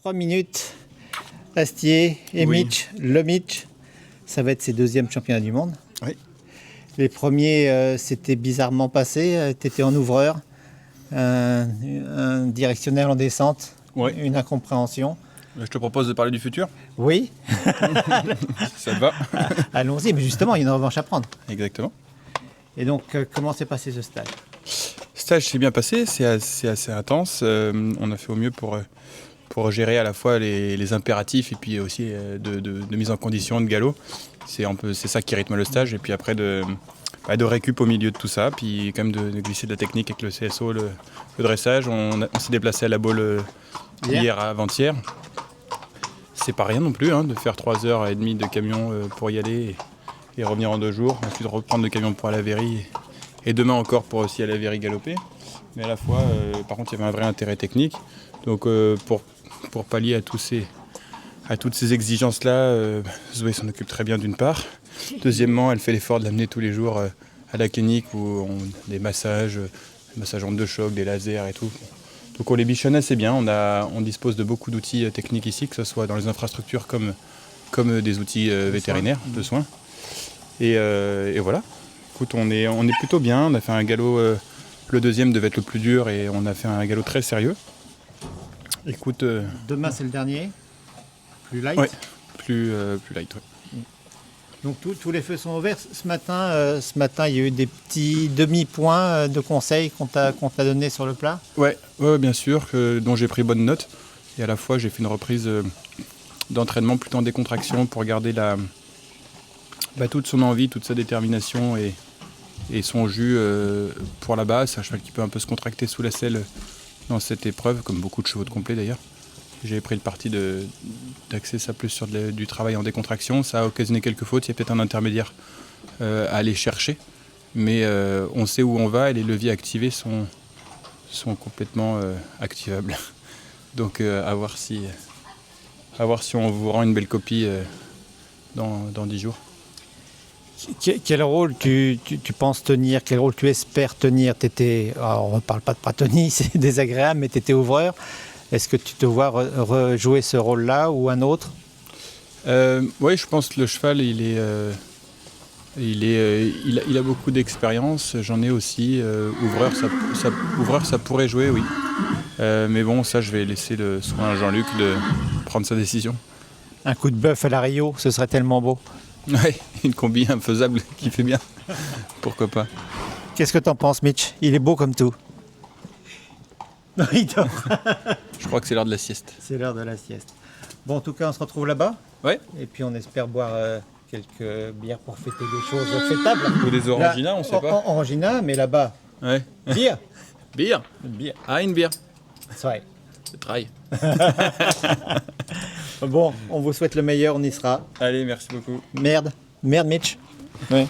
3 minutes, Astier et Oui. Mitch, ça va être ses deuxièmes championnats du monde. Oui. Les premiers, c'était bizarrement passé. Tu étais en ouvreur, un directionnel en descente, Oui. une incompréhension. Je te propose de parler du futur, Oui, si ça te va. allons-y, mais justement, il y a une revanche à prendre. Exactement. Et donc, comment s'est passé ce stage? Le stage s'est bien passé, c'est assez intense. On a fait au mieux pour gérer à la fois les impératifs et puis aussi de mise en condition de galop. C'est ça qui rythme le stage. Et puis après de récup au milieu de tout ça, puis quand même de glisser de la technique avec le CSO, le dressage. On s'est déplacé à la Baule hier avant-hier. C'est pas rien non plus de faire 3h30 de camion pour y aller et revenir en 2 jours. Ensuite reprendre le camion pour aller à Véry et demain encore pour aussi aller à Véry galoper. Mais à la fois, par contre, il y avait un vrai intérêt technique. Donc pour pallier à toutes ces exigences-là, Zoé s'en occupe très bien d'une part. Deuxièmement, elle fait l'effort de l'amener tous les jours à la clinique où on a des massages ondes de choc, des lasers et tout. Donc on les bichonne assez bien. On dispose de beaucoup d'outils techniques ici, que ce soit dans les infrastructures comme des outils vétérinaires de soins. Et voilà. Écoute, on est plutôt bien. On a fait un galop, le deuxième devait être le plus dur et on a fait un galop très sérieux. Écoute, Demain, c'est le dernier, plus light. ouais, plus light. Ouais. Donc tous les feux sont ouverts. Ce matin, il y a eu des petits demi-points de conseils qu'on t'a donné sur le plat. Ouais, bien sûr, dont j'ai pris bonne note. Et à la fois, j'ai fait une reprise d'entraînement plutôt en décontraction pour garder toute son envie, toute sa détermination et son jus pour la base. C'est un cheval qui peut un peu se contracter sous la selle dans cette épreuve, comme beaucoup de chevaux de complet d'ailleurs. J'ai pris le parti d'axer ça plus sur du travail en décontraction. Ça a occasionné quelques fautes, il y a peut-être un intermédiaire à aller chercher. Mais on sait où on va et les leviers activés sont complètement activables. Donc à voir si on vous rend une belle copie dans 10 jours. Quel rôle tu penses tenir? Quel rôle tu espères tenir? On ne parle pas de pratonnie, c'est désagréable, mais tu étais ouvreur. Est-ce que tu te vois rejouer ce rôle-là ou un autre? Oui, je pense que le cheval, il a beaucoup d'expérience. J'en ai aussi. Ouvreur, ça pourrait jouer, oui. Mais bon, ça, je vais laisser le soin à Jean-Luc de prendre sa décision. Un coup de bœuf à la Rio, ce serait tellement beau. Oui, une combi infaisable qui fait bien. Pourquoi pas. Qu'est-ce que t'en penses, Mitch? Il est beau comme tout. Non, il dort. Je crois que c'est l'heure de la sieste. C'est l'heure de la sieste. Bon, en tout cas, on se retrouve là-bas. Ouais. Et puis, on espère boire quelques bières pour fêter des choses fêtables. Ou des oranginas, on sait pas. Orangina, mais là-bas, Ouais. bière. Bière. Bière. Ah, une bière. C'est vrai. C'est trail. Bon, on vous souhaite le meilleur, on y sera. Allez, merci beaucoup. Merde, Mitch. Ouais.